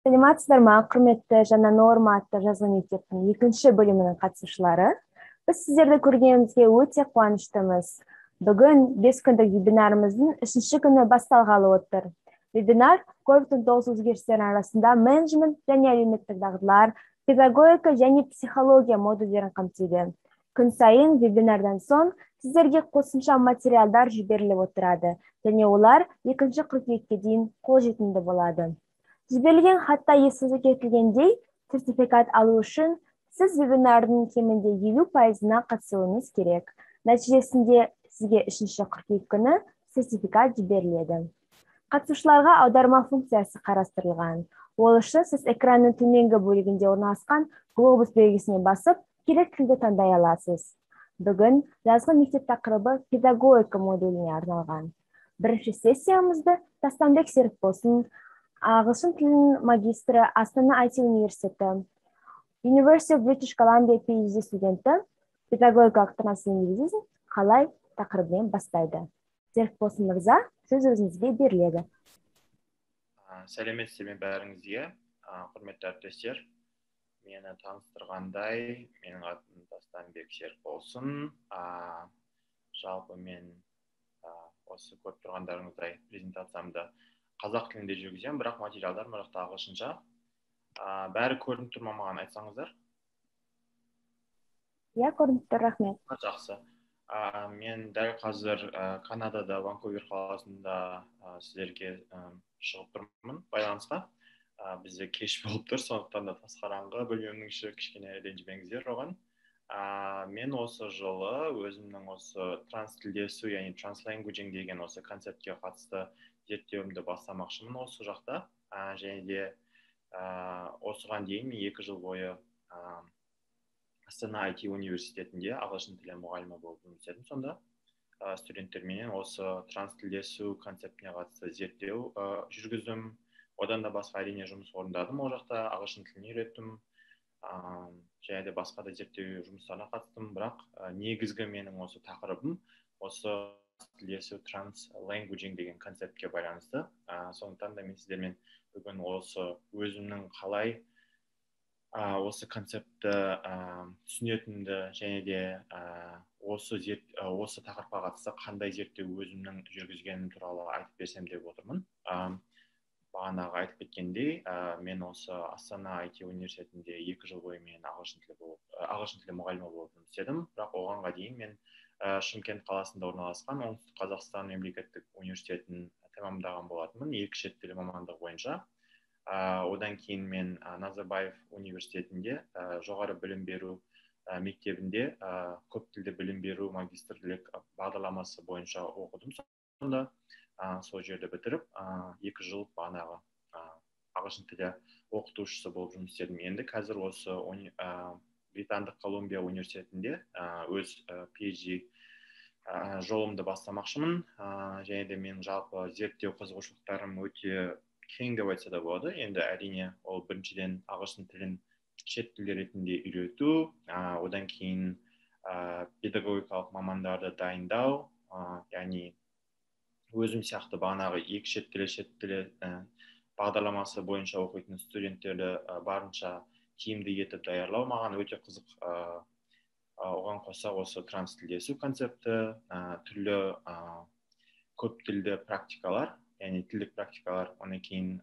Саламатсыздар ма, құрметті жаңа норма атты жазғы мектептің екінші бөлімінің қатысушылары. Біз сіздерді көргенімізге өте қуаныштымыз. Бүгін 5 күндік вебинарымыздың 3-ші күні басталғалы отыр. Вебинар COVID-19 өзгерістерінің арасында менеджмент және әлеуметтік дағдылар, педагогика және психология модульдерін қамтиды. Күн сайын вебинардан соң сіздерге қосымша материалдар жіберіліп отырады, және олар 2-ші қыркүйекке дейін қолжетімді болады. Жіберілген хатта ескерте кетілгендей, сертификат алу үшін сіз вебинардың кемінде 50%-на қатысуыңыз керек. Нәтижесінде сізге 3-ші қыркүйек күні сертификат жіберіледі. Қатысушыларға аударма функциясы қарастырылған. Ол үшін сіз экранның төменгі бөлігінде орналасқан глобус белгісіне басып, керек тілді таңдай аласыз. Бүгін жазғы мектеп тақырыбы педагогика модуліне арналған. Бірінші сессиямызды Тастанбек Серікболсын, ағылшын тілінің магистрі, Астана IT университеті, University of British Columbia PhD студенті, педагогикалық трансфеминизм қалай тақырыбымен бастайды. Серікболсын мырза, сөз өзіңізге беріледі. Сәлеметсіздер ме бәріңізге, құрметті әріптестер. Мені таныстырғандай, менің атым Тастанбек Серікболсын. Жалпы мен осы көріп тұрғандарыңыздай презентациямды қазақ тілінде жүргіземін, бірақ материалдар мына ағылшынша. Бәрі көрініп тұр ма, маған айтсаңыздар? Иә, көрініп тұр, рахмет. Жақсы. Мен дәл қазір Канадада, Ванкувер қаласында сіздерге шығып тұрмын байланысқа. Бізде кеш болып тұр, сондықтан да тас қараңғы, бөлмемнің іші, кішкене ренжімеңіздер оған. Мен осы жылы өзімнің осы транстілдесу, яғни трансленгуджинг деген осы концептке қатысты зерттеуімді бастамақшымын осы жақта. Және де осыған дейін мен 2 жыл бойы Астана IT университетінде ағылшын тілі мұғалімі болып жұмыс істедім. Сонда студенттерменен осы транстілдесу концептіне қатысты зерттеу жүргіздім. Одан да басқа әрине жұмыс орындадым, ол жақта ағылшын тілін үйреттім. Және де басқа да зерттеу жұмыстарына қатыстым, бірақ негізгі менің осы тақырыбым осы транстілдесу, трансленгуджинг деген концептке байланысты. Сондықтан да мен сіздермен бүгін осы өзімнің қалай осы концепті түсінетінімді және де осы тақырыпқа қатысты қандай зерттеу өзімнің жүргізгенім туралы айтып берсем деп отырмын. Бағанағы айтып кеткендей, мен осы Астана IT университетінде 2 жыл бойы мен ағылшын тілі мұғалімі болып жұмыс істедім, бірақ оғанға дейін мен Шымкент қаласында орналасқан Оңтүстік Қазақстан мемлекеттік университетін тәмамдаған болатынмын, 2 шет тілі мамандығы бойынша. Одан кейін мен Назарбаев университетінде жоғары білім беру мектебінде көп тілді білім беру магистрлік бағдарламасы бойынша оқыдым. Сонда сол жерді бітіріп, 2 жыл бағанағы ағылшын тілі оқытушысы болып жұмыс істедім. Енді қазір осы Британдық Колумбия университетінде өз PhD жолымды бастамақшымын. Және де мен жалпы зерттеу қызығушылықтарым өте кең деп айтса да болады. Енді әрине ол біріншіден ағылшын тілін шет тілі ретінде үйрету, одан кейін педагогикалық мамандарды дайындау, яғни өзім сияқты бағанағы 2 шет тілі бағдарламасы бойынша оқитын студенттерді барынша тиімді етіп даярлау маған өте қызық. Оған қоса осы транстілдесу концепті, түрлі көп тілді практикалар, яғни тілдік практикалар, онан кейін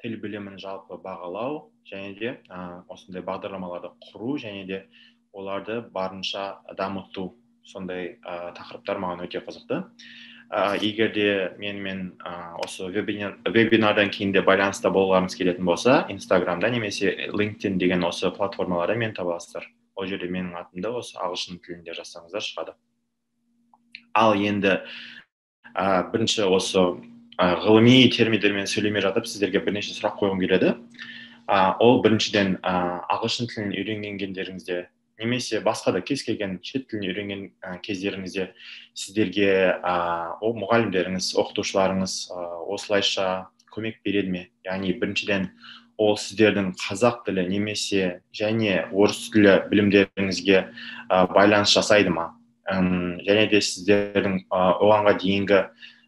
тіл білімін жалпы бағалау, және де осындай бағдарламаларды құру, және де оларды барынша дамыту, сондай тақырыптар маған өте қызықты. Егер де менімен осы вебинардан кейін де байланыста болғаныңыз келетін болса, Инстаграмда немесе LinkedIn деген осы платформаларда мен табасыздар. Ол жерде менің атымды осы ағылшын тілінде жазсаңыздар шығады. Ал енді бірінші осы ғылыми терминдермен сөйлемей жатып сіздерге бірнеше сұрақ қойғым келеді. Ол біріншіден ағылшын тілін үйренген кездеріңізде немесе басқа да кез келген шет тілін үйренген кездеріңізде сіздерге мұғалімдеріңіз, оқытушыларыңыз осылайша көмек береді ме? Яғни біріншіден ол сіздердің қазақ тілі немесе және орыс тілі білімдеріңізге байланыс жасайды ма? Және де сіздердің оғанға дейінгі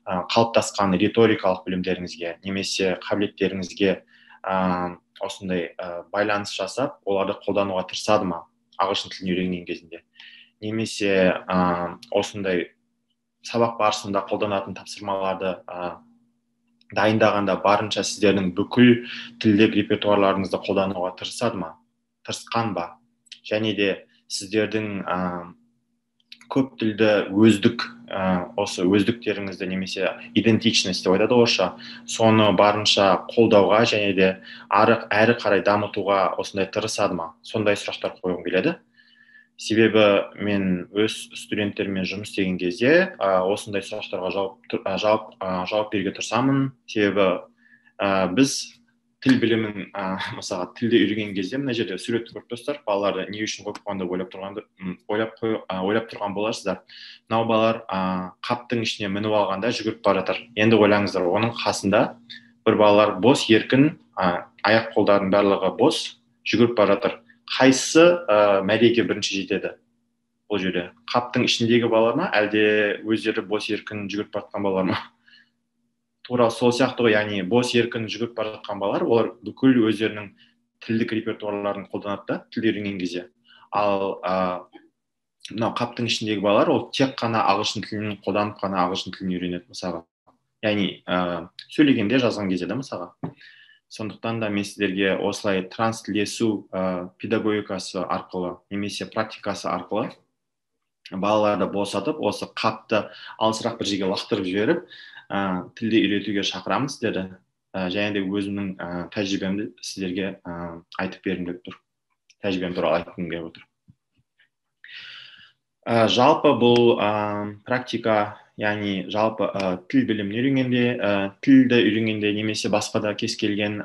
қалыптасқан риторикалық білімдеріңізге немесе қабілеттеріңізге осындай байланыс жасап, оларды қолдануға тырысады ма ағылшын тілін үйренген кезінде, немесе осындай сабақ барысында қолданатын тапсырмаларды дайындағанда барынша сіздердің бүкіл тілдік репертуарларыңызды қолдануға тырысқан ба, және де сіздердің көп тілді осы өздіктеріңізді немесе идентичность деп айтады орысша, соны барынша қолдауға және де әрі қарай дамытуға осындай тырысады ма? Сондай сұрақтар қойғым келеді. Себебі мен өз студенттермен жұмыс істеген кезде осындай сұрақтарға жауап беруге тырысамын. Себебі біз тіл білімін мысалға тілді үйренген кезде мына жерде суретті көріп тұрсыздар, балаларды не үшін қойып қойған деп ойлап тұрған боларсыздар. Мынау балалар қаптың ішіне мініп алғанда жүгіріп бара жатыр. Енді ойлаңыздар, оның қасында бір балалар бос еркін, аяқ қолдарының барлығы бос жүгіріп бара жатыр. Қайсысы мәреге бірінші жетеді бұл жерде? Қаптың ішіндегі балалар ма, әлде өздері бос еркін жүгіріп бара жатқан балалар ма? Тура сол сияқты ғой, яғни бос еркін жүгіріп бара жатқан балалар, олар бүкіл өздерінің тілдік репертуарларын қолданады да, тіл үйренген кезде. Ал мынау қаптың ішіндегі балалар, ол тек қана ағылшын тілін қолданып қана ағылшын тілін үйренеді мысалға. Яғни сөйлегенде, жазған кезде де мысалға. Сондықтан да мен сіздерге осылай транслесу педагогикасы арқылы немесе практикасы арқылы балаларды босатып, осы қапты алысырақ бір жерге лақтырып жіберіп, тілді үйретуге шақырамын сіздерді. Және де өзімнің тәжірибемді сіздерге айтып бергім келіп тұр. Тәжірибем туралы айтқым келіп отыр. Жалпы бұл практика, яғни жалпы тіл білімін үйренгенде, тілді үйренгенде немесе басқа да кез келген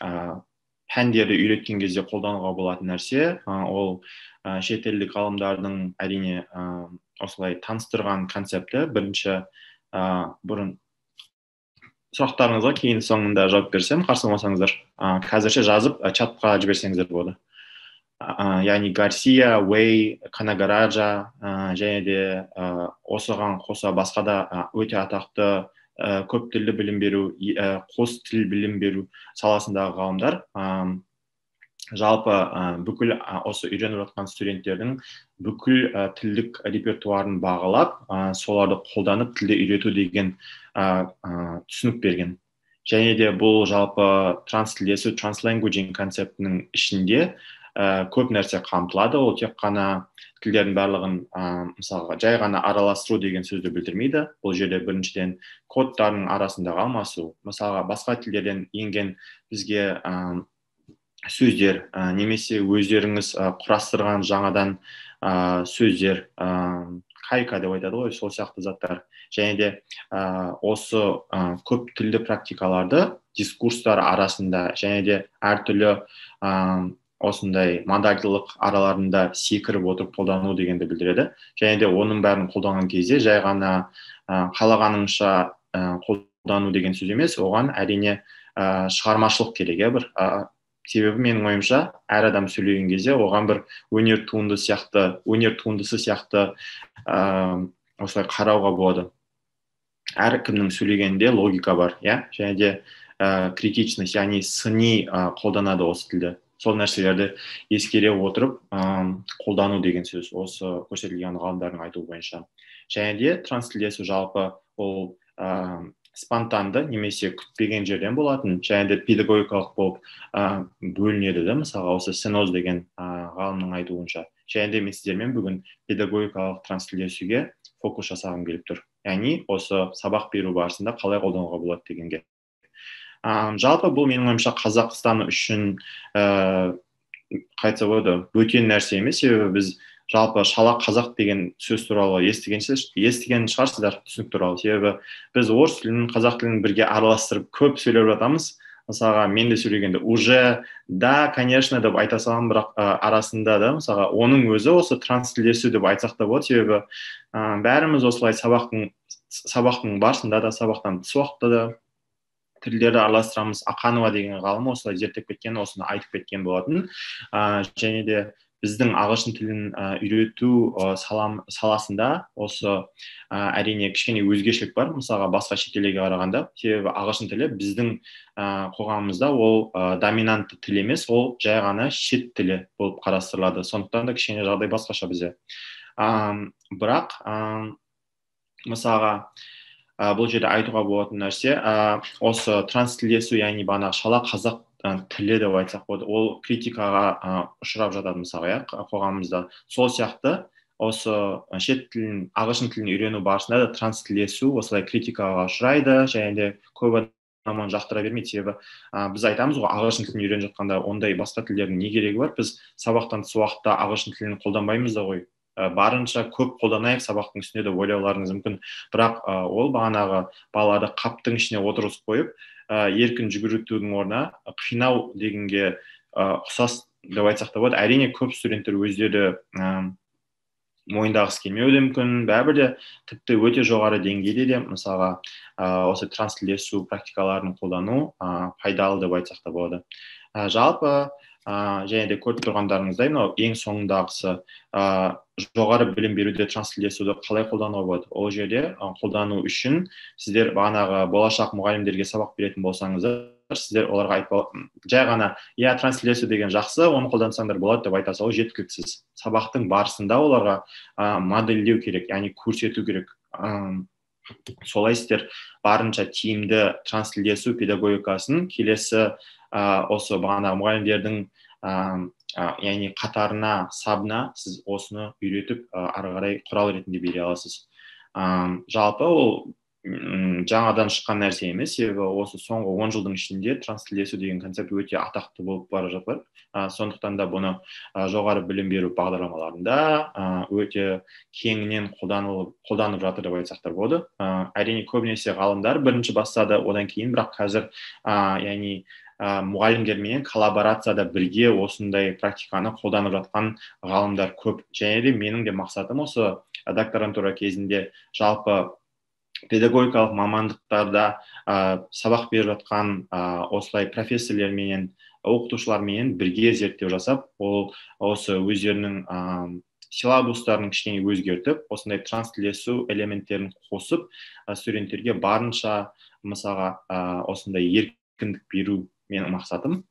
пәндерді үйреткен кезде қолдануға болатын нәрсе. Ол шетелдік ғалымдардың әрине осылай таныстырған концепті. Бірінші бұрын сұрақтарыңызға кейін соңында жауап берсем, қарсы болмасаңыздар, қазірше жазып чатқа жіберсеңіздер болады. Яғни Гарсия, Уэй, Канагараджа және де осыған қоса басқа да өте атақты көп тілді білім беру, қос тіл білім беру саласындағы ғалымдар жалпы бүкіл осы үйреніп жатқан студенттердің бүкіл тілдік репертуарын бағалап, соларды қолданып тілді үйрету деген түсінік берген. Және де бұл жалпы транслесу, трансленгуджинг концептінің ішінде көп нәрсе қамтылады. Ол тек қана тілдердің барлығын мысалға жай ғана араластыру деген сөзді білдірмейді. Бұл жерде біріншіден кодтардың арасындағы алмасу, мысалға басқа тілдерден енген бізге сөздер, немесе өздеріңіз құрастырған жаңадан сөздер, кайка деп айтады ғой, сол сияқты заттар. Және де осы көп тілді практикаларды дискурстар арасында және де әртүрлі осындай модальдылық араларында секіріп отырып қолдану дегенді білдіреді. Және де оның бәрін қолданған кезде жай ғана қалағаныңша қолдану деген сөз емес, оған әрине шығармашылық керек, бір себебі менің ойымша әр адам сөйлеген кезде оған бір өнер туындысы сияқты осылай қарауға болады. Әркімнің сөйлегенде логика бар, және де критичность, яғни сыни қолданады осы тілді. Сол нәрселерді ескере отырып қолдану деген сөз, осы көрсетілген ғалымдардың айтуы бойынша. Және де транслесу жалпы ол спонтанды немесе күтпеген жерден болатын, және де педагогикалық болып бөлінеді де, мысалға осы Сеноз деген ғалымның айтуынша. Және де мен сіздермен бүгін педагогикалық транслесуге фокус жасағым келіп тұр. Яғни осы сабақ беру барысында қалай қолдануға болады дегенге. Жалпы бұл менің ойымша Қазақстан үшін қайтса болады бөтен нәрсе емес, себебі біз жалпы шала қазақ деген сөз туралы естіген шығарсыздар, түсінік туралы. Себебі біз орыс тілін, қазақ тілін бірге араластырып көп сөйлеп жатамыз. Мысалға мен де сөйлегенде уже да, конечно деп айта саламын, бірақ арасында да мысалға оның өзі осы транслесу деп айтсақ та болады. Себебі бәріміз осылай сабақтың барысында да, сабақтан тыс уақытта да тілдерді араластырамыз. Ақанова деген ғалым осылай зерттеп кеткен, осыны айтып кеткен болатын. Және де біздің ағылшын тілін үйрету саласында осы әрине кішкене өзгешелік бар, мысалға басқа шетелге қарағанда. Себебі ағылшын тілі біздің қоғамымызда ол доминантты тіл емес, ол жай ғана шет тілі болып қарастырылады. Сондықтан да кішкене жағдай басқаша бізде. Бірақ мысалға бұл жерде айтуға болатын нәрсе, осы транстілдесу, яғни бағана шала қазақ тілі деп айтсақ болады, ол критикаға ұшырап жатады мысалға, иә, қоғамымызда. Сол сияқты осы шет тілін, ағылшын тілін үйрену барысында да транстілдесу осылай критикаға ұшырайды, және де көп адам оны жақтыра бермейді. Себебі біз айтамыз ғой, ағылшын тілін үйреніп жатқанда ондай басқа тілдердің не керегі бар? Біз сабақтан тыс уақытта ағылшын тілін қолданбаймыз да ғой. Барынша көп қолданайық сабақтың үстінде деп ойлауларыңыз мүмкін. Бірақ ол бағанағы балаларды қаптың ішіне отырғызып қойып, еркін жүгірудің орнына қинау дегенге ұқсас деп айтсақ та болады. Әрине көп студенттер өздері мойындағысы келмеуі де мүмкін, бәрібір де тіпті өте жоғары деңгейде де мысалға осы транстілдесу практикаларын қолдану пайдалы деп айтсақ та болады. Жалпы және де көріп тұрғандарыңыздай, мынау ең соңындағысы жоғары білім беруде транстілдесуді қалай қолдануға болады? Ол жерде қолдану үшін сіздер бағанағы болашақ мұғалімдерге сабақ беретін болсаңыздар, сіздер оларға жай ғана транслиация деген жақсы, оны қолдансаңдар болады деп айтасыз, ол жеткіліксіз. Сабақтың барысында оларға модельдеу керек, яғни көрсету керек. Солай сіздер барынша тиімді транслиация педагогикасын келесі осы бағанағы мұғалімдердің яғни қатарына, сабына сіз осыны үйретіп ары қарай құрал ретінде бере аласыз. Жалпы ол жаңадан шыққан нәрсе емес, себебі осы соңғы 10 жылдың ішінде транстілдесу деген концепт өте атақты болып бара жатыр. Сондықтан да бұны жоғары білім беру бағдарламаларында өте кеңінен қолданып жатыр деп айтсақ та болады. Әрине көбінесе ғалымдар бірінші бастады, одан кейін, бірақ қазір яғни мұғалімдермен коллаборацияда бірге осындай практиканы қолданып жатқан ғалымдар көп. Және де менің де мақсатым осы докторантура кезінде жалпы педагогикалық мамандықтарда сабақ беріп жатқан осылай профессорлермен, оқытушылармен бірге зерттеу жасап, ол осы өздерінің силабустарын кішкене өзгертіп, осындай транстілдесу элементтерін қосып, студенттерге барынша мысалға осындай еркіндік беру менің мақсатым.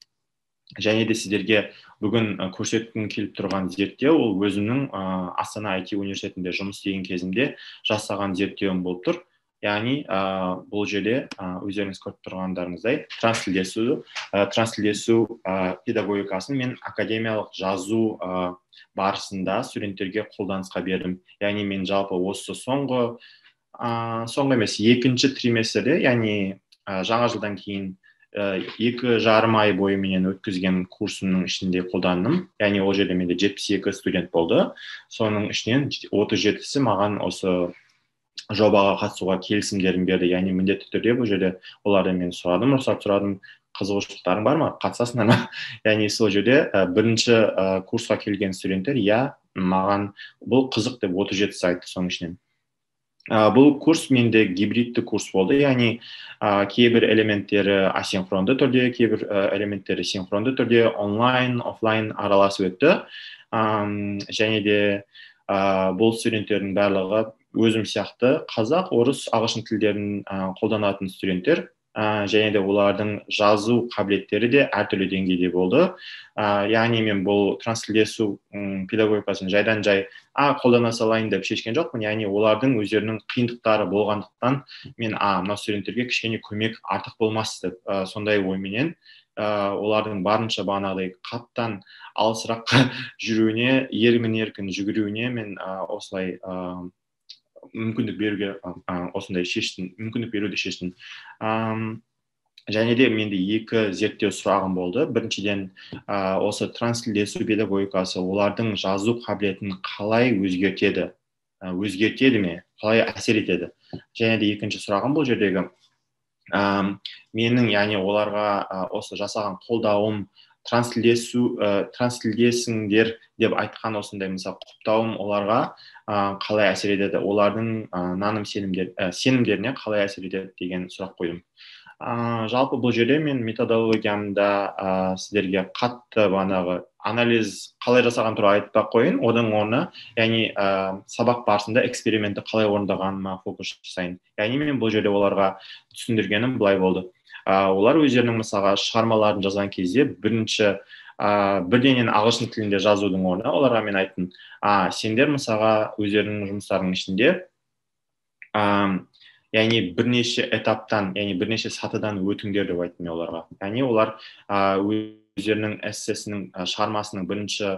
Және де сіздерге бүгін көрсеткім келіп тұрған зерттеу, ол өзімнің Астана IT университетінде жұмыс істеген кезімде жасаған зерттеуім болып тұр. Яғни бұл жерде өздеріңіз көріп тұрғандарыңыздай транслиация педагогикасын мен академиялық жазу барысында студенттерге қолданысқа бердім. Яғни мен жалпы осы соңғы емес, екінші триместрде, яғни жаңа жылдан кейін 2,5 ай бойы менен өткізген курсымның ішінде қолдандым. Яғни ол жерде менде 72 студент болды. Соның ішінен 37-сі маған осы жобаға қатысуға келісімдерін берді. Яғни міндетті түрде бұл жерде олардан мен рұқсат сұрадым, қызығушылықтарың бар ма, қатысасыңдар ма? Яғни сол жерде бірінші курсқа келген студенттер, маған бұл қызық деп 37-сі айтты соның ішінен. Бұл курс менде гибридті курс болды, яғни кейбір элементтері асинхронды түрде, кейбір элементтері синхронды түрде, онлайн, офлайн араласып өтті. Және де бұл студенттердің барлығы өзім сияқты қазақ, орыс, ағылшын тілдерін қолданатын студенттер, және де олардың жазу қабілеттері де әртүрлі деңгейде болды. Яғни мен бұл транслиация педагогикасын жайдан жай қолдана салайын деп шешкен жоқпын. Яғни олардың өздерінің қиындықтары болғандықтан мен мына студенттерге кішкене көмек артық болмас деп сондай ойменен олардың барынша бағанағыдай қаптан алысырақ жүруіне, еркін жүгіруіне мен осылай мүмкіндік беруге мүмкіндік беруді шештім. Және де менде екі зерттеу сұрағым болды. Біріншіден, осы транслиация педагогикасы олардың жазу қабілетін қалай өзгертеді? Өзгертеді ме? Қалай әсер етеді? Және де екінші сұрағым бұл жердегі, менің, яғни оларға осы жасаған қолдауым, транслиациялесіңдер деп айтқан осындай мысалы құптауым оларға қалай әсер етеді, олардың наным сенімдеріне қалай әсер етеді деген сұрақ қойдым. Жалпы бұл жерде мен методологиямда сіздерге қатты бағанағы анализ қалай жасаған туралы айтпай қояйын, одан орнына яғни сабақ барысында экспериментті қалай орындағаныма фокус жасайын. Яғни мен бұл жерде оларға түсіндіргенім былай болды. Олар өздерінің мысалға шығармаларын жазған кезде бірінші бірдеңені ағылшын тілінде жазудың орнына оларға мен айттым, сендер мысалға өздерінің жұмыстарының ішінде яғни бірнеше этаптан, яғни бірнеше сатыдан өтіңдер деп айттым оларға. Яғни олар өздерінің эссесінің шығармасының бірінші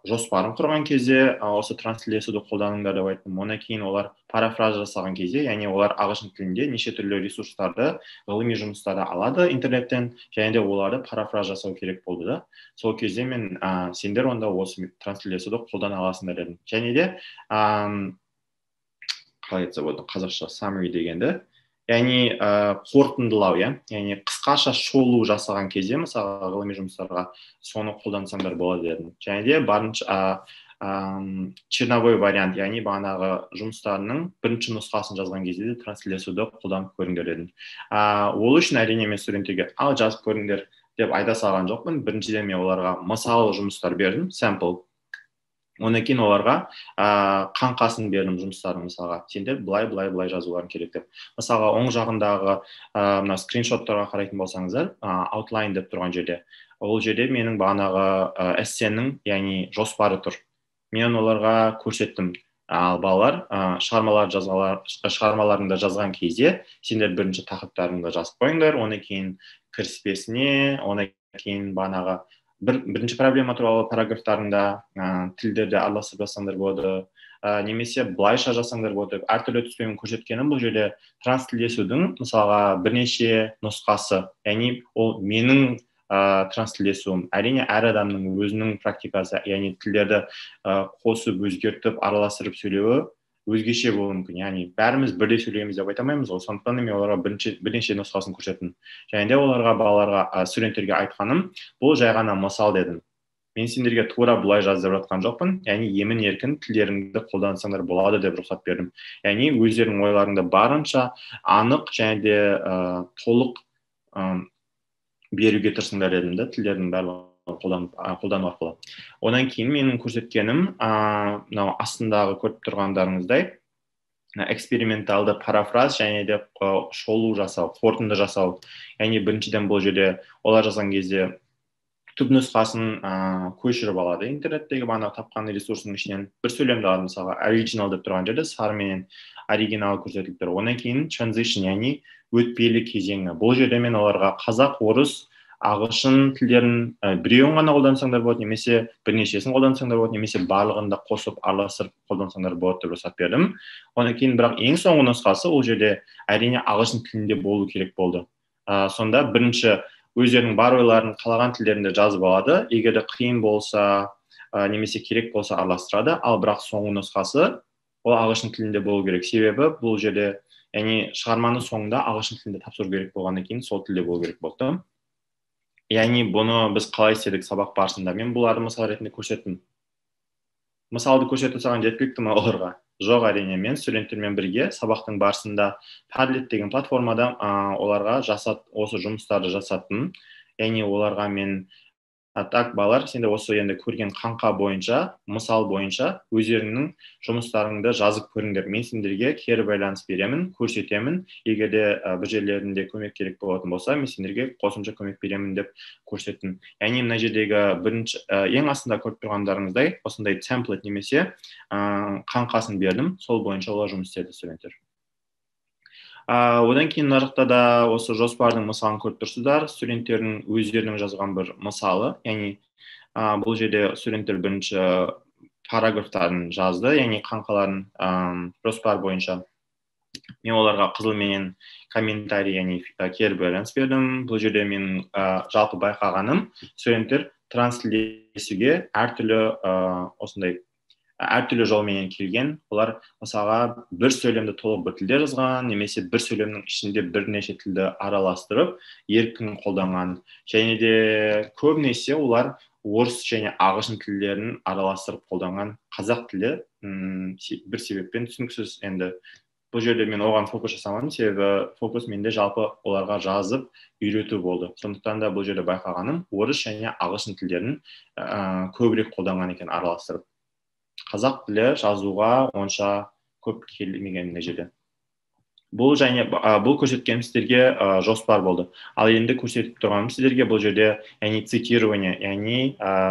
жоспарын құрған кезде осы транслесуді қолданыңдар деп айттым. Онан кейін олар парафраз жасаған кезде, яғни олар ағылшын тілінде неше түрлі ресурстарды, ғылыми жұмыстарды алады интернеттен, және де оларды парафраз жасау керек болды да. Сол кезде мен сендер онда осы транслесуді қолдана аласыңдар дедім. Және де қалай айтса болады қазақша summary дегенді, яғни қорытындылау, яғни қысқаша шолу жасаған кезде мысалы ғылыми жұмыстарға соны қолдансаңдар болады дедім. Және де барынша черновой вариант, яғни бағанағы жұмыстарының бірінші нұсқасын жазған кезде де транслесуді қолданып көріңдер дедім. Ол үшін әрине мен студенттерге ал жазып көріңдер деп айта салған жоқпын. Біріншіден мен оларға мысалы жұмыстар бердім, sample. Онан кейін оларға қаңқасын бердім жұмыстарын, мысалға сендер былай жазуларың керек деп. Мысалға оң жағындағы мына скриншоттарға қарайтын болсаңыздар, outline деп тұрған жерде, ол жерде менің бағанағы эссенің, яғни жоспары тұр. Мен оларға көрсеттім. Ал балалар шығармаларыңды жазған кезде сендер бірінші тақырыптарыңды жазып қойыңдар, онан кейін кіріспесіне, онан кейін бағанағы бірінші проблема туралы параграфтарында тілдерді араластырып жасаңдар болады, немесе былайша жасаңдар болады. Әртүрлі түспен көрсеткенім бұл жерде транслесудің мысалға бірнеше нұсқасы, яғни ол менің транслесуім. Әрине әр адамның өзінің практикасы, яғни тілдерді қосып, өзгертіп, араластырып сөйлеуі өзгеше болуы мүмкін. Яғни бәріміз бірдей сөйлейміз деп айта алмаймыз ғой. Сондықтан мен оларға бірнеше нұсқасын көрсеттім. Және де оларға, балаларға, студенттерге айтқаным, бұл жай ғана мысал дедім. Мен сендерге тура бұлай жаз деп жатқан жоқпын. Яғни емін-еркін тілдеріңді қолдансаңдар болады деп рұқсат бердім. Яғни өздерінің ойларыңды барынша анық және де толық беруге тырысыңдар дедім да, тілдердің барлығын қолдану арқылы. Одан кейін менің көрсеткенім, мынау астындағы көріп тұрғандарыңыздай, эксперименталды парафраз және де шолу жасау, қорытынды жасау. Яғни біріншіден бұл жерде олар жазған кезде түп нұсқасын көшіріп алады интернеттегі бағанағы тапқан ресурсының ішінен. Бір сөйлемді алады, мысалға original деп тұрған жерде сарыменен оригинал көрсетіліп тұр. Одан кейін transition, яғни өтпелі кезеңі. Бұл жерде мен оларға қазақ, орыс, ағылшын тілдерін біреуін ғана қолдансаңдар болады, немесе бірнешесін қолдансаңдар болады, немесе барлығын да қосып араластырып қолдансаңдар болады деп рұқсат бердім. Одан кейін бірақ ең соңғы нұсқасы ол жерде әрине ағылшын тілінде болу керек болды. Сонда бірінші өздерінің бар ойларын қалаған тілдерінде жазып алады, егер де қиын болса немесе керек болса араластырады, ал бірақ соңғы нұсқасы ол ағылшын тілінде болу керек. Себебі бұл жерде яғни шығарманы соңында ағылшын тілінде тапсыру керек болғаннан кейін сол тілде болу керек болды. Яғни бұны біз қалай істедік сабақ барысында? Мен бұларды мысал ретінде көрсеттім. Мысалды көрсетіп саған жеткілікті ме оларға? Жоқ, әрине. Мен студенттермен бірге сабақтың барысында Padlet деген платформада оларға осы жұмыстарды жасаттым. Яғни оларға мен так, балалар, сендер осы енді көрген қаңқа бойынша, мысал бойынша өздеріңнің жұмыстарыңды жазып көріңдер. Мен сендерге кері байланыс беремін, көрсетемін. Егер де бір жерлерінде көмек керек болатын болса, мен сендерге қосымша көмек беремін деп көрсеттім. Яғни мына жердегі бірінші ең астында көріп тұрғандарыңыздай осындай темплет немесе қаңқасын бердім. Сол бойынша олар жұмыс істеді студенттер. Одан кейін мына жақта да осы жоспардың мысалын көріп тұрсыздар. Студенттердің өздерінің жазған бір мысалы, яғни бұл жерде студенттер бірінші параграфтарын жазды, яғни қаңқаларын жоспар бойынша. Мен оларға қызылменен комментарий, яғни кері байланыс бердім. Бұл жерде мен жалпы байқағаным, студенттер транслесуге әртүрлі жолменен келген. Олар мысалға бір сөйлемді толық бір тілде жазған, немесе бір сөйлемнің ішінде бірнеше тілді араластырып, еркін қолданған. Және де көбінесе олар орыс және ағылшын тілдерін араластырып қолданған. Қазақ тілі бір себеппен түсініксіз, енді бұл жерде мен оған фокус жасамадым, себебі фокус менде жалпы оларға жазып үйрету болды. Сондықтан да бұл жерде байқағаным орыс және ағылшын тілдерін көбірек қолданған екен араластырып. Қазақ тілі жазуға онша көп келмеген мына жерде. Бұл көрсеткенім сіздерге жоспар болды. Ал енді көрсетіп тұрғаным сіздерге бұл жерде цитирование,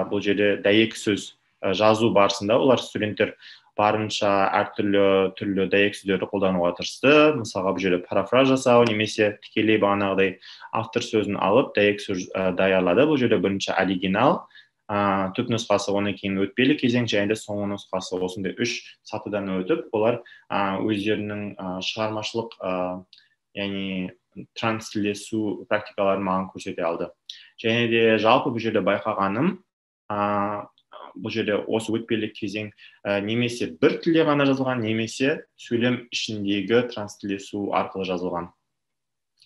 бұл жерде дәйек сөз жазу барысында олар студенттер барынша әртүрлі дәйек сөздерді қолдануға тырысты. Мысалға бұл жерде парафраз жасау немесе тікелей бағанағыдай автор сөзін алып дәйек сөз даярлады. Бұл жерде бірінші оригинал, түп нұсқасы, одан кейін өтпелі кезең және де соңғы нұсқасы, осындай 3 сатыдан өтіп, олар өздерінің шығармашылық транслесу практикаларын маған көрсете алды. Және де жалпы бұл жерде байқағаным, бұл жерде осы өтпелі кезең немесе бір тілде ғана жазылған, немесе сөйлем ішіндегі транслесу арқылы жазылған.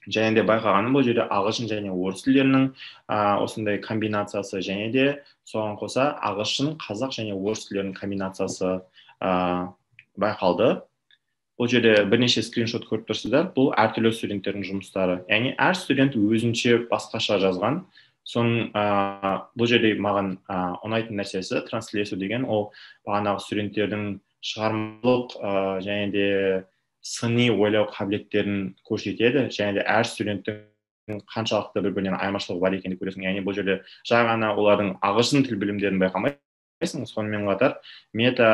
Және де байқағаным бұл жерде ағылшын және орыс тілдерінің осындай комбинациясы, және де соған қоса ағылшын, қазақ және орыс тілдерінің комбинациясы байқалды. Бұл жерде бірнеше скриншот көріп тұрсыздар. Бұл әртүрлі студенттердің жұмыстары. Яғни әр студент өзінше басқаша жазған. Соның бұл жерде маған ұнайтын нәрсесі транслесу деген, ол бағанағы студенттердің шығармашылық және де сыни ойлау қабілеттерін көрсетеді, және де әр студенттің қаншалықты бір-бірінен айырмашылығы бар екенін көресің. Яғни бұл жерде жай ғана олардың ағылшын тіл білімдерін байқамайсың, сонымен қатар мета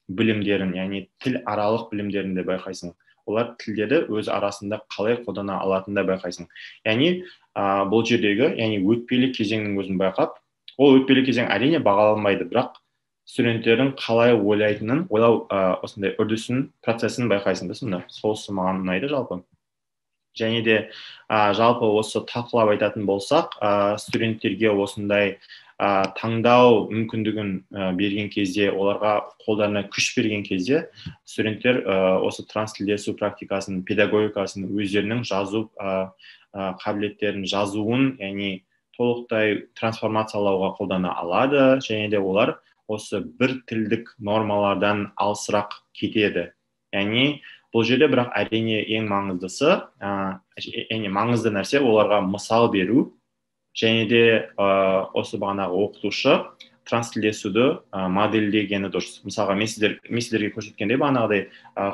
білімдерін, яғни тіл аралық білімдерін де байқайсың. Олар тілдерді өз арасында қалай қолдана алатынын да байқайсың. Яғни бұл жердегі, өтпелі кезеңнің өзін байқап, ол өтпелі кезең әрине бағаланбайды, бірақ студенттердің қалай ойлайтынын, ойлау осындай үрдісін, процесін байқайсың да сонда. Солсы маған ұнайды жалпы. Және де жалпы осы талқылап айтатын болсақ, студенттерге осындай таңдау мүмкіндігін берген кезде, оларға қолдарына күш берген кезде, студенттер осы транслесу практикасын, педагогикасын, өздерінің жазу қабілеттерін, жазуын, яғни толықтай трансформациялауға қолдана алады, және де олар осы бір тілдік нормалардан алысырақ кетеді. Яғни бұл жерде бірақ әрине ең маңыздысы, маңызды нәрсе оларға мысал беру, және де осы бағанағы оқытушы транслесуді модельдегені дұрыс. Мысалға мен сіздерге көрсеткенде бағанағыдай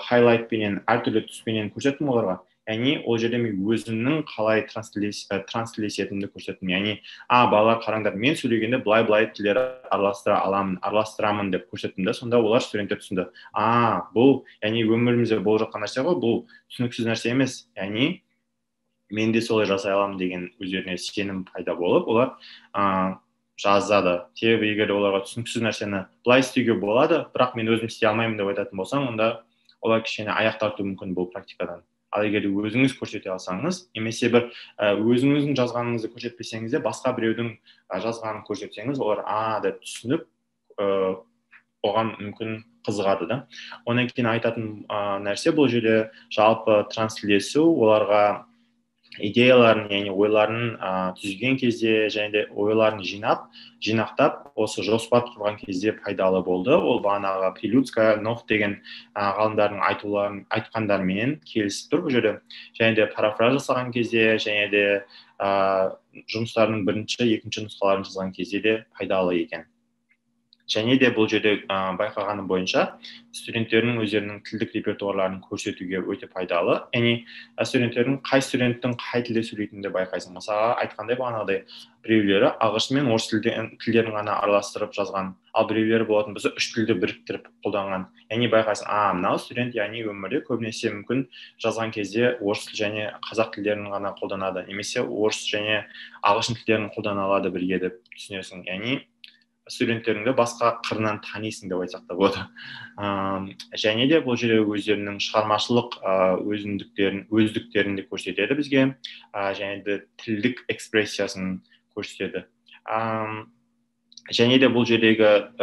хайлайт пенен, әртүрлі түспенен көрсеттім оларға. Яғни ол жерде мен өзімнің қалай транслесетімді көрсеттім. Яғни балалар қараңдар, мен сөйлегенде былай тілдері араластырамын деп көрсеттім де, сонда олар студенттер түсінді. Бұл өмірімізде болып жатқан нәрсе ғой, бұл түсініксіз нәрсе емес. Яғни мен де солай жасай аламын деген өздеріне сенім пайда болып, олар жазады. Себебі егер оларға түсініксіз нәрсені былай істеуге болады, бірақ мен өзім істей алмаймын деп айтатын болсам, онда олар кішкене аяқ тарту мүмкін бұл практикадан. Ал егер өзіңіз көрсете алсаңыз, немесе бір өзіңіздің жазғаныңызды көрсетпесеңіз де, басқа біреудің жазғанын көрсетсеңіз, олар деп түсініп, оған мүмкін қызығады да. Онан кейін айтатын нәрсе бұл жерде жалпы транслесу оларға идеяларын, ойларын түзген кезде, және де ойларын жинақтап, осы жоспар құрған кезде пайдалы болды. Ол бағанағы Прилюдская, Нов деген ғалымдардың айтқандарымен келісіп тұр бұл жерде. Және де парафраз жасаған кезде, және де жұмыстардың бірінші, екінші нұсқаларын жазған кезде де пайдалы екен. Және де бұл жерде байқағаным бойынша студенттердің өздерінің тілдік репертуарларын көрсетуге өте пайдалы. Студенттердің қай тілде сөйлейтінін де байқайсың. Мысалға айтқандай бағанағыдай біреулері ағылшын мен орыс тілдерін ғана араластырып жазған, ал біреулері болатын болса 3 тілді біріктіріп қолданған. Байқайсың, мынау студент өмірде көбінесе мүмкін жазған кезде орыс тіл және қазақ тілдерін ғана қолданады, немесе орыс және ағылшын тілдерін қолдана алады бірге деп түсінесің. Студенттеріңді басқа қырынан танисың деп айтсақ та болады. Және де бұл жерде өздерінің шығармашылық өздіктерін де көрсетеді бізге, және де тілдік экспрессиясын көрсетеді. Және де бұл жердегі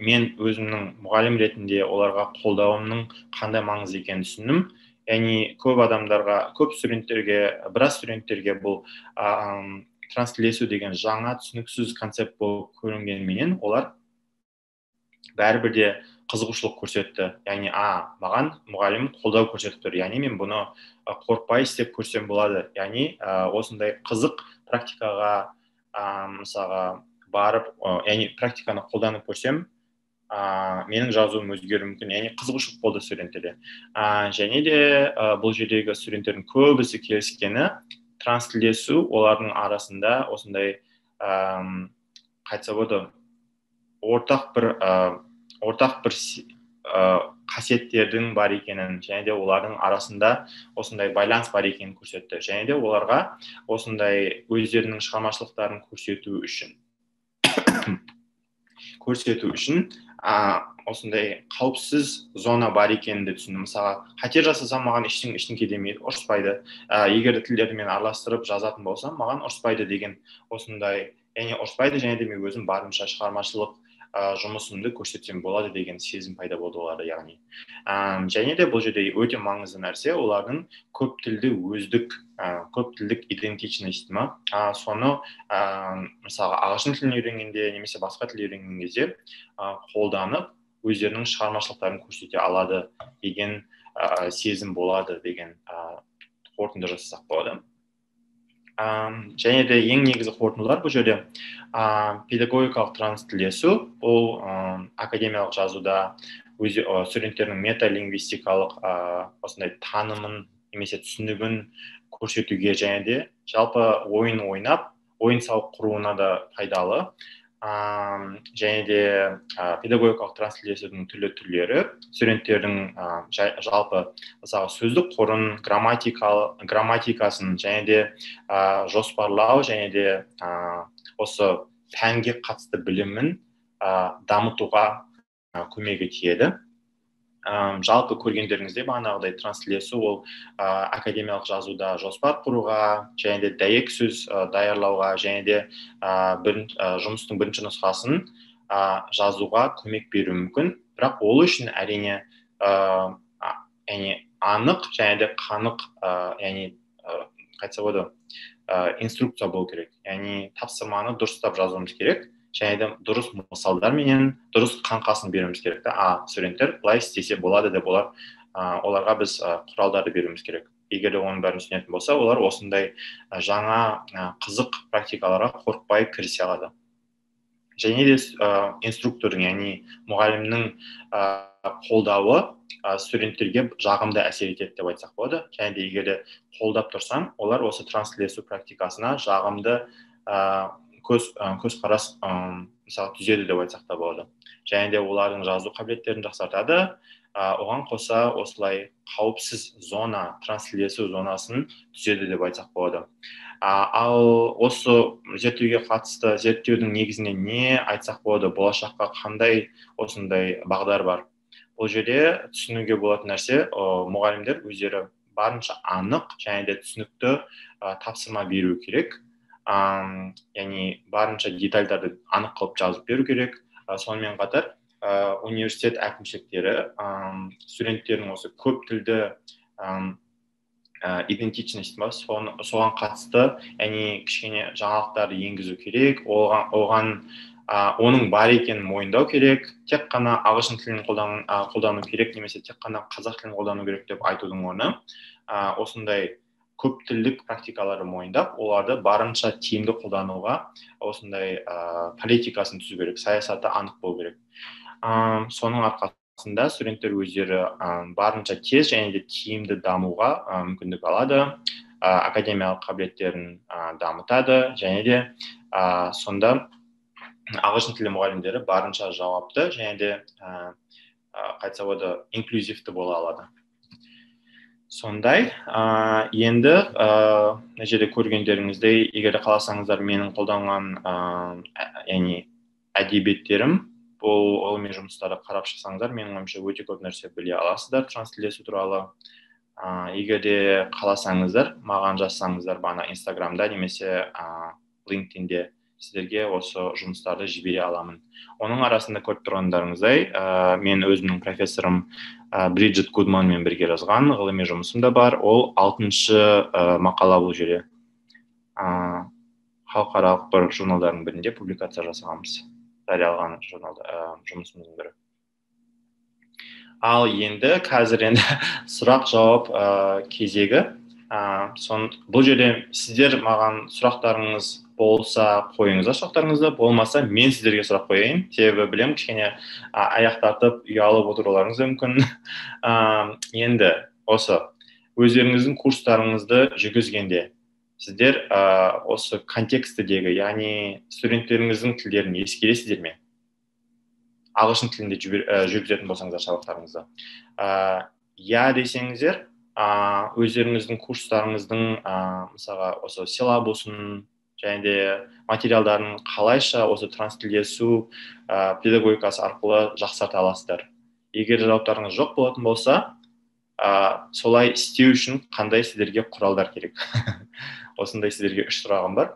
мен өзімнің мұғалім ретінде оларға қолдауымның қандай маңызды екенін түсіндім. Көп студенттерге, біраз студенттерге бұл транслесу деген жаңа түсініксіз концепт болып көрінгенменен, олар бәрібір де қызығушылық көрсетті. Яғни маған мұғалім қолдау көрсетіп тұр, яғни мен бұны қорықпай істеп көрсем болады. Яғни осындай қызық практикаға мысалға барып, яғни практиканы қолданып көрсем, менің жазуым өзгеруі мүмкін, яғни қызығушылық болды студенттерде. Және де бұл жердегі студенттердің көбісі келіскені транслесу олардың арасында осындай қайтса болады ортақ бір қасиеттердің бар екенін, және де олардың арасында осындай байланыс бар екенін көрсетті. Және де оларға осындай өздерінің шығармашылықтарын көрсету үшін осындай қауіпсіз зона бар екенін түсіндім. Мысалға, қатер жасасам маған ештеңе демейді, ұрыспайды. Егер тілдерді мен араластырып жазатын болсам, маған ұрыспайды деген осындай, яғни ұрыспайды, және де мен өзім барынша шығармашылық жұмысымды көрсетсем болады деген сезім пайда болды оларда, яғни. Және де бұл жерде өте маңызды нәрсе олардың көп тілдік идентичность соны мысалы ағылшын тілін үйренгенде немесе басқа тіл үйренген кезде қолданып өздерінің шығармашылықтарын көрсете алады деген сезім болады деген қорытынды жасасақ болады. Және де ең негізгі қорытындылар бұл жерде педагогикалық транслесу, бұл академиялық жазуда студенттердің металингвистикалық осындай танымын немесе түсінігін көрсетуге, және де жалпы ойын ойнап, ойын сауық құруына да пайдалы. Және де педагогикалық транслесудің түрлері студенттердің жалпы мысалы сөздік қорын, грамматикасын, және де жоспарлау, және де осы пәнге қатысты білімін дамытуға көмегі тиеді. Жалпы көргендеріңізде бағанағыдай транслесу ол академиялық жазуда жоспар құруға, және де дәйек сөз даярлауға, және де жұмыстың бірінші нұсқасын жазуға көмек беруі мүмкін. Бірақ ол үшін әрине анық және де қанық, яғни қайтса болады инструкция болу керек. Яғни тапсырманы дұрыстап жазуымыз керек. Және де дұрыс мысалдарменен дұрыс қаңқасын беруіміз керек. Студенттер былай істесе болады деп оларға біз құралдарды беруіміз керек. Егер де оның бәрін түсінетін болса, олар осындай жаңа қызық практикаларға қорықпай кірісе алады. Және де инструктордың, яғни мұғалімнің қолдауы студенттерге жағымды әсер етеді деп айтсақ болады. Және де егер де қолдап тұрсаң, олар осы транслесу практикасына жағымды көзқарас мысалы түзеді деп айтсақ та болады. Және де олардың жазу қабілеттерін жақсартады. Оған қоса осылай қауіпсіз зона, транслесу зонасын түзеді деп айтсақ болады. Ал осы зерттеуге қатысты зерттеудің негізінде не айтсақ болады, болашаққа қандай осындай бағдар бар? Бұл жерде түсінуге болатын нәрсе, мұғалімдер өздері барынша анық және де түсінікті тапсырма беру керек. Яғни барынша детальдарды анық қылып жазып беру керек. Сонымен қатар университет әкімшіліктері студенттердің осы көп тілді идентичность соған қатысты, яғни кішкене жаңалықтарды енгізу керек. Оның бар екенін мойындау керек. Тек қана ағылшын тілін қолдану керек, немесе тек қана қазақ тілін қолдану керек деп айтудың орнына осындай көп тілдік практикаларды мойындап, оларды барынша тиімді қолдануға осындай политикасын түзу керек, саясаты анық болу керек. Соның арқасында студенттер өздері барынша тез және де тиімді дамуға мүмкіндік алады, академиялық қабілеттерін дамытады, және де сонда ағылшын тілі мұғалімдері барынша жауапты және де қайтса болады инклюзивті бола алады. Сондай, енді мына жерде көргендеріңіздей, егер қаласаңыздар менің қолданған яғни әдебиеттерім, бұл ғылыми жұмыстарды қарап шықсаңыздар, менің ойымша өте көп нәрсе біле аласыздар транслесу туралы. Егер де қаласаңыздар, маған жазсаңыздар бағана Инстаграмда немесе LinkedIn'де сіздерге осы жұмыстарды жібере аламын. Оның арасында көріп тұрғандарыңыздай, мен өзімнің профессорым Бриджит Гудманмен бірге жазған ғылыми жұмысым да бар. Ол 6-шы мақала бұл жерде. Халықаралық бір журналдардың бірінде публикация жасағанбыз. Жариялаған жұмысымыздың бірі. Ал енді қазір енді сұрақ жауап кезегі. Бұл жерде сіздер маған сұрақтарыңыз болса қойыңыздар сұрақтарыңызды, болмаса мен сіздерге сұрақ қояйын. Себебі білем кішкене аяқ тартып ұялып отыруларыңыз мүмкін. Енді осы өздеріңіздің курстарыңызды жүргізгенде сіздер осы контекстідегі, яғни студенттеріңіздің тілдерін ескересіздер ме? Ағылшын тілінде жүргізетін болсаңыздар сабақтарыңызды. Я десеңіздер, өздеріңіздің курстарыңыздың мысалға осы силабусын және де материалдарын қалайша осы транстилдесу педагогикасы арқылы жақсарта аласыздар. Егер жауаптарыңыз жоқ болатын болса, солай істеу үшін қандай сіздерге құралдар керек? Осындай сіздерге 3 сұрағым бар.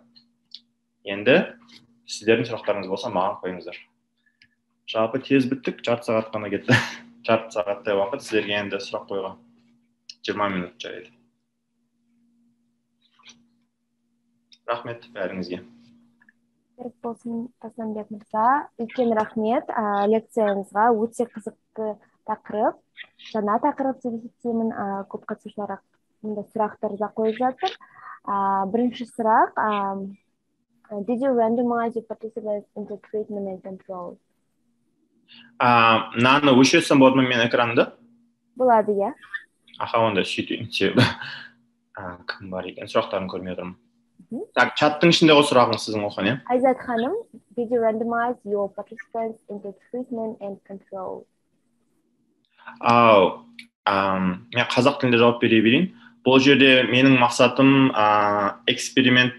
Енді сіздердің сұрақтарыңыз болса маған қойыңыздар. Жалпы тез біттік, жарты сағат қана кетті. Жарты сағаттай уақыт сіздерге енді сұрақ қойға. 20 минут жарайды. Рахмет бәріңізге. Керек болсын, Тастанбек мырза. Үлкен рахмет. Лекцияңызға өте қызықты тақырып. Жаңа тақырып деп есептеймін. Көп қатысушылар мұнда сұрақтар да қойып жатыр. Бірінші сұрақ. Did you randomize your participants into treatment and control? Мынаны өшірсем болады ма мен экранды? Болады, иә. Онда сөйтейін. Кім бар екен? Сұрақтарын көрмей отырмын. Так, чаттың ішіндегі сұрағың сіздің оқыған, иә? Айзат ханым, did you randomize your participants into treatment and control? Мен қазақ тілінде жауап бере берейін. Бұл жерде менің мақсатым эксперимент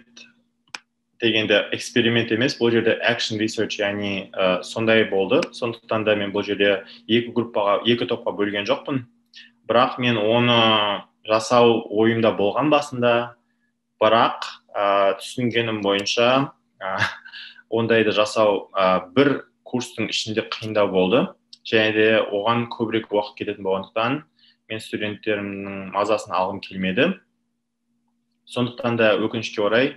дегенде эксперимент емес, бұл жерде action research, яғни сондай болды. Сондықтан да мен бұл жерде екі топқа бөлген жоқпын. Бірақ мен оны жасау ойымда болған басында, бірақ түсінгенім бойынша ондайды жасау бір курстың ішінде қиындау болды. Және де оған көбірек уақыт кететін болғандықтан мен студенттерімнің мазасын алғым келмеді. Сондықтан да өкінішке орай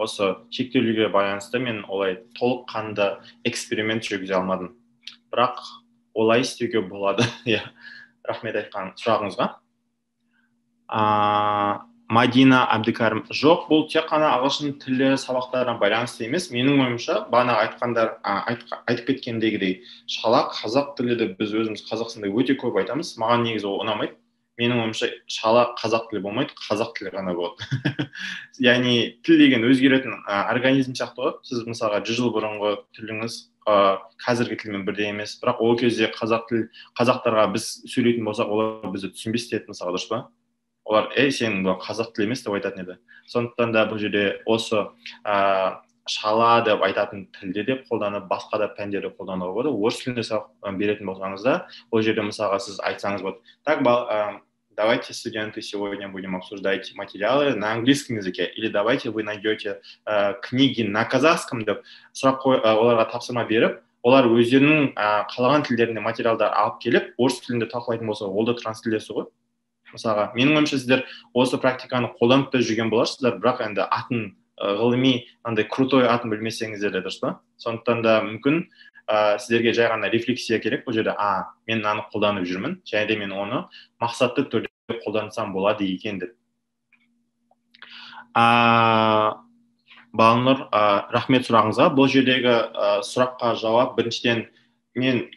осы шектеулерге байланысты мен олай толыққанды эксперимент жүргізе алмадым. Бірақ олай істеуге болады. Рахмет айтқан сұрағыңызға. Мадина Әбдікәрім, жоқ, бұл тек қана ағылшын тілі сабақтарына байланысты емес. Менің ойымша, бағана айтып кеткендегідей, шала қазақ тілі біз өзіміз Қазақстанда өте көп айтамыз. Маған негізі ол ұнамайды. Менің ойымша, шала қазақ тілі болмайды, қазақ тілі ғана болады. Яғни тіл деген өзгеретін организм сияқты ғой. Сіз мысалға 100 жыл бұрынғы тіліңіз қазіргі тілмен бірдей емес. Бірақ ол кезде қазақтарға біз сөйлейтін болсақ, олар бізді түсінбес еді, мысалға, дұрыс па? Олар, сен бұл қазақ тілі емес деп айтатын еді. Сондықтан да бұл жерде осы шала деп айтатын тілде де қолданып, басқа да пәндерде қолдануға болады. Орыс тілінде сабақ беретін болсаңызда, бұл жерде мысалға сіз айтсаңыз болады. Так, давайте, студенты, сегодня будем обсуждать материалы на английском языке. Или давайте вы найдете книги на казахском деп оларға тапсырма беріп, олар өздерінің қалаған тілдерінде материалдар алып келіп, орыс тілінде талқылайтын болса, ол да транслиляция ғой. Мысалға, менің ойымша сіздер осы практиканы қолданып та жүрген боларсыздар, бірақ енді атын ғылыми андай крутой атын білмесеңіздер де, дұрыс па? Сондықтан да мүмкін сіздерге жай ғана рефлексия керек. Бұл жерде мен мынаны қолданып жүрмін, және де мен оны мақсатты түрде қолдансам болады екен деп. Балнұр, рахмет сұрағыңызға. Бұл жердегі сұраққа жауап біріншіден мен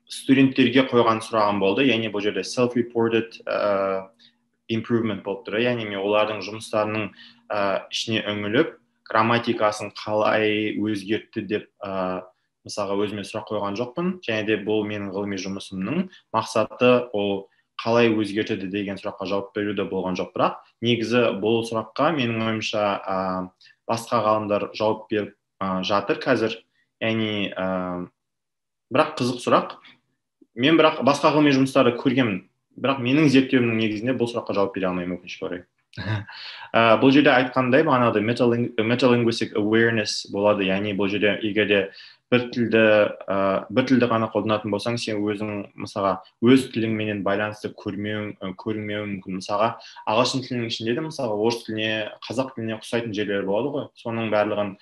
студенттерге қойған сұрағым болды. Яғни бұл жерде self-reported improvement болып тұр. Яғни мен олардың жұмыстарының ішіне үңіліп, грамматикасын қалай өзгертті деп мысалға өзіме сұрақ қойған жоқпын. Және де бұл менің ғылыми жұмысымның мақсаты ол қалай өзгертеді деген сұраққа жауап беруде болған жоқ. Бірақ негізі бұл сұраққа менің ойымша басқа ғалымдар жауап беріп жатыр қазір. Яғни бірақ қызық сұрақ. Мен бірақ басқа ғылыми жұмыстарды көргенмін. Бірақ менің зерттеуімнің негізінде бұл сұраққа жауап бере алмаймын, өкінішке орай. Бұл жерде айтқандай, бағанағыдай metalinguistic awareness болады. Яғни бұл жерде егерде бір тілді ғана қолданатын болсаң, сен өзің мысалға өз тіліңменен байланысты көрмеуің мүмкін. Мысалға ағылшын тілінің ішінде де мысалға орыс тіліне, қазақ тіліне ұқсайтын жерлер болады ғой. Соның барлығын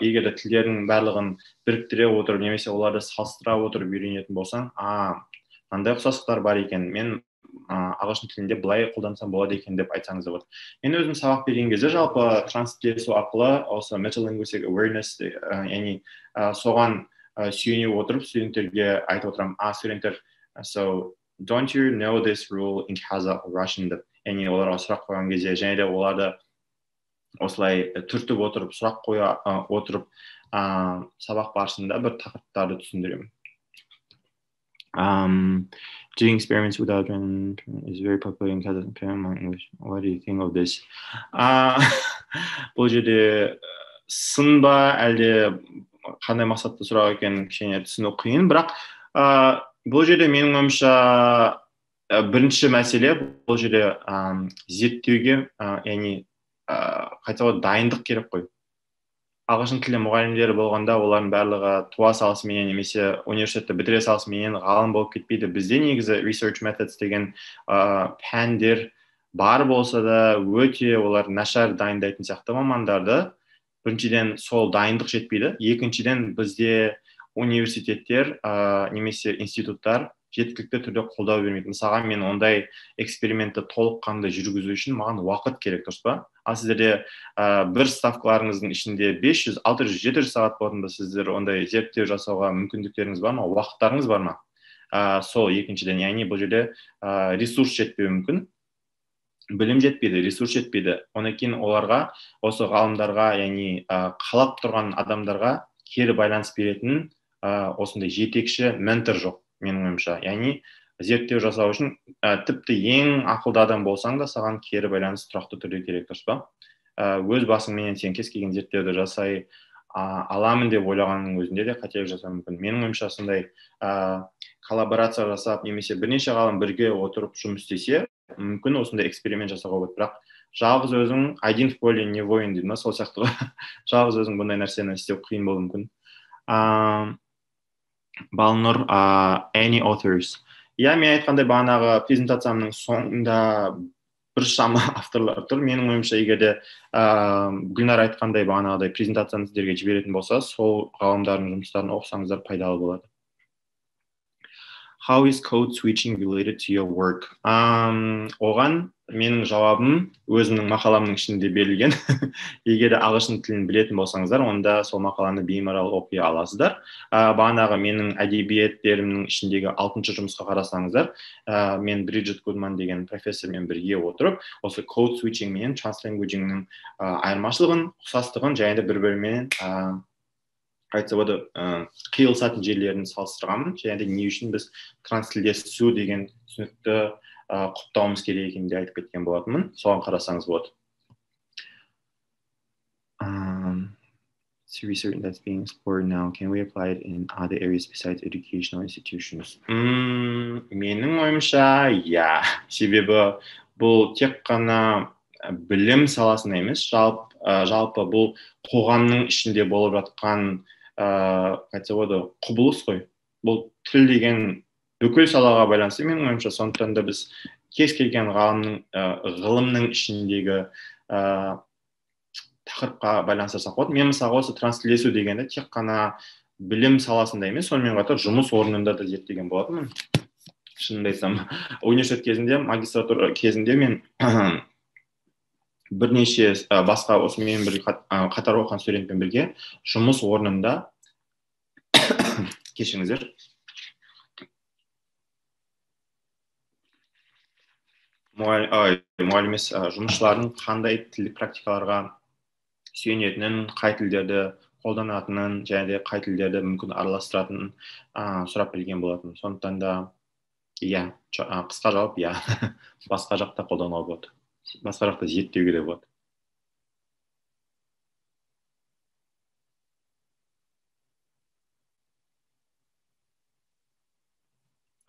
егерде тілдердің барлығын біріктіре отырып немесе оларды салыстыра отырып үйренетін болсаң, мынандай ұқсастықтар бар екен, мен ағылшын тілінде былай қолдансам болады екен деп айтсаңыз да болады. Мен өзім сабақ берген кезде жалпы транслейтсу арқылы осы metalinguistic awareness, яғни соған сүйене отырып студенттерге айтып отырамын, студенттер, so don't you know this rule in Kazakh Russian деп, яғни оларға сұрақ қойған кезде және де оларды осылай түртіп отырып сұрақ қоя отырып сабақ барысында бір тақырыптарды түсіндіремін. Doing experiments without is very popular in Kazakh English. What do you think of this? Бұл жерде сын ба әлде қандай мақсатта сұрақ екенін кішкене түсіну қиын, бірақ бұл жерде менің ойымша бірінші мәселе бұл жерде зерттеуге, яғни қайтадан дайындық керек қой. Ағылшын тілі мұғалімдері болғанда олардың барлығы туа салысымен немесе университетті бітіре салысымен ғалым болып кетпейді. Бізде негізі research methods деген пәндер бар болса да өте олар нашар дайындайтын сияқты мамандарды. Біріншіден сол дайындық жетпейді. Екіншіден бізде университеттер немесе институттар жеткілікті түрде қолдау бермейді. Мысалға мен ондай экспериментті толыққанды жүргізу үшін маған уақыт керек, дұрыс па? Ал сіздерде бір ставкаларыңыздың ішінде 500, 600, 700 сағат болатында сіздер ондай зерттеу жасауға мүмкіндіктеріңіз бар ма, уақыттарыңыз бар ма? Сол екіншіден, яғни бұл жерде ресурс жетпеуі мүмкін. Білім жетпейді, ресурс жетпейді. Онан кейін оларға, осы ғалымдарға, яғни қалап тұрған адамдарға кері байланыс беретін осындай жетекші ментор жоқ, менің ойымша. Яғни зерттеу жасау үшін тіпті ең ақылды адам болсаң да саған кері байланыс тұрақты түрде керек, дұрыс па? Өз басыңменен сен кез келген зерттеуді жасай аламын деп ойлағанның өзінде де қателік жасау мүмкін. Менің ойымша сондай коллаборация жасап, немесе бірнеше ғалым бірге отырып жұмыс істесе, мүмкін осындай эксперимент жасауға болады. Бірақ жалғыз өзің один в поле не воин дейді ме, сол сияқты. Жалғыз өзің бұндай нәрсені істеу қиын болуы мүмкін. Балнұр, any authors? Иә, мен айтқандай бағанағы презентациямның соңында бір шама авторлар тұр. Менің ойымша, егер де Гүлнар айтқандай бағанағыдай презентацияны сіздерге жіберетін болса, сол ғалымдардың жұмыстарын оқысаңыздар пайдалы болады. How is code switching related to your work? Оған менің жауабым өзімнің мақаламның ішінде берілген. Егер ағылшын тілін білетін болсаңыздар, онда сол мақаланы беймарал оқи аласыздар. Бағанағы менің әдебиеттерімнің ішіндегі 6-шы жұмысқа қарасаңыздар, мен Бриджит Гудман деген профессормен бірге отырып, осы code switching мен translanguagingнің айырмашылығын, ұқсастығын және де бір-бірімен айтса болады, қиылысатын жерлерін салыстырғанмын, және де не үшін біз транслейтсу деген түсінікті құптауымыз керек екенін айтып кеткен болатынмын. Соған қарасаңыз болады. Research that's being explored now, can we apply it in other areas besides educational institutions? Менің ойымша, иә. Себебі бұл тек қана білім саласында емес, жалпы бұл қоғамның ішінде болып жатқан айтса болады, құбылыс қой. Бұл тіл деген бүкіл салаға байланысты, менің ойымша. Сондықтан да біз кез келген ғылымның ішіндегі тақырыпқа байланыстырсақ болады. Мен мысалы осы транслейтсу дегенде тек қана білім саласында емес, сонымен қатар жұмыс орнында да зерттеген болатынмын. Шынымды айтсам, университет кезінде, магистратура кезінде мен бірнеше басқа осы мен бір қатар оқыған студентпен бірге жұмыс орнында кешіңіздер. Мұғалім емес, жұмысшылардың қандай тілдік практикаларға сүйенетінін, қай тілдерді қолданатынын, және де қай тілдерді мүмкін араластыратынын сұрап білген болатын. Сондықтан да, иә, қысқа жауап, иә, басқа жақта қолдануға болады. Басқа жақта зерттеуге де болады.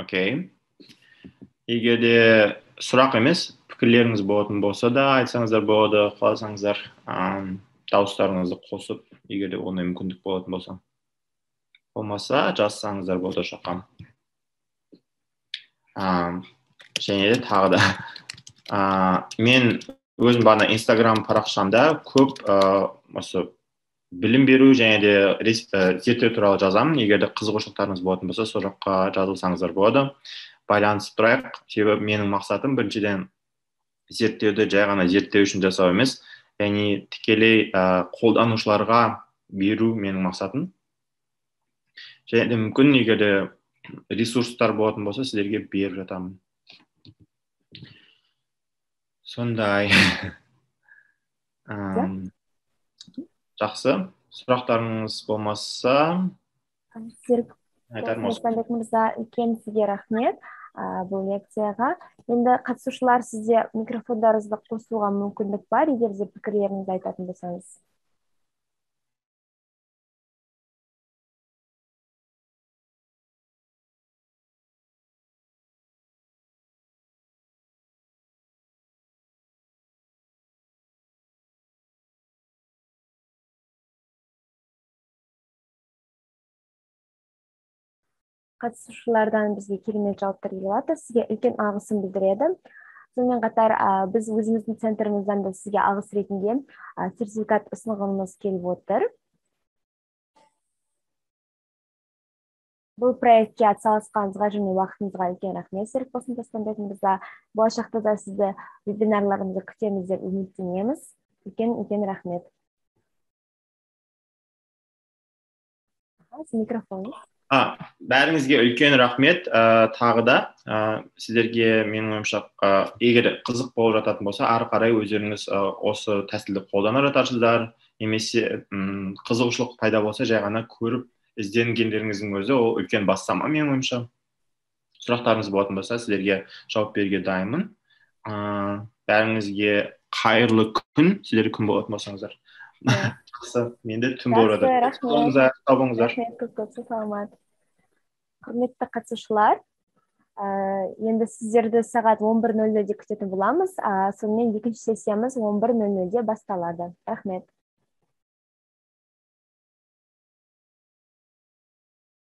Окей. Егер де сұрақ емес, пікірлеріңіз болатын болса да, айтсаңыздар болады, қаласаңыздар, дауыстарыңызды қосып, егер де ондай мүмкіндік болатын болса. Болмаса, жазсаңыздар болады жаққа. Және де тағы да, мен өзім бағана Instagram парақшамда көп осы білім беру және де зерттеу туралы жазамын. Егер де қызығушылықтарыңыз болатын болса, сол жаққа жазылсаңыздар болады. байланысып тұрайық. Себебі менің мақсатым біріншіден зерттеуді жай ғана зерттеу үшін жасау емес, яғни тікелей қолданушыларға беру менің мақсатым. Және де мүмкін егер де ресурстар болатын болса, сіздерге беріп жатамын. Сондай. Жақсы. Сұрақтарыңыз болмаса, Серік мырза, үлкен сізге рахмет бұл лекцияға. Енді қатысушылар, сізде микрофондарыңызды қосуға мүмкіндік бар, егер де пікірлеріңізді айтатын болсаңыз. Қатысушылардан бізге керемет жауаптар келіп жатыр. Сізге үлкен алғысын білдіреді. Сонымен қатар біз өзіміздің центрімізден де сізге алғыс ретінде сертификат ұсынғымыз келіп отыр. Бұл проектке атсалысқаныңызға және уақытыңызға үлкен рахмет, Серік Досымбек мырза. Болашақта да сізді вебинарларымызды күтеміз деп үміттенеміз. Үлкен рахмет. Микрофоныңыз. Бәріңізге үлкен рахмет. Тағы да сіздерге менің ойымша егер қызық болып жататын болса, ары қарай өздеріңіз осы тәсілді қолдана жатарсыздар, немесе қызығушылық пайда болса, жай ғана көріп ізденгендеріңіздің өзі ол үлкен бастама менің ойымша. Сұрақтарыңыз болатын болса, сіздерге жауап беруге дайынмын. Бәріңізге қайырлы күн, сіздерге күн болатын болсаңыздар. Менде түн болып жатыр. Сау болыңыздар. Саламат. Құрметті қатысушылар, енді сіздерді сағат 11:00-де күтетін боламыз. Сонымен екінші сессиямыз 11:00-де басталады. Рахмет.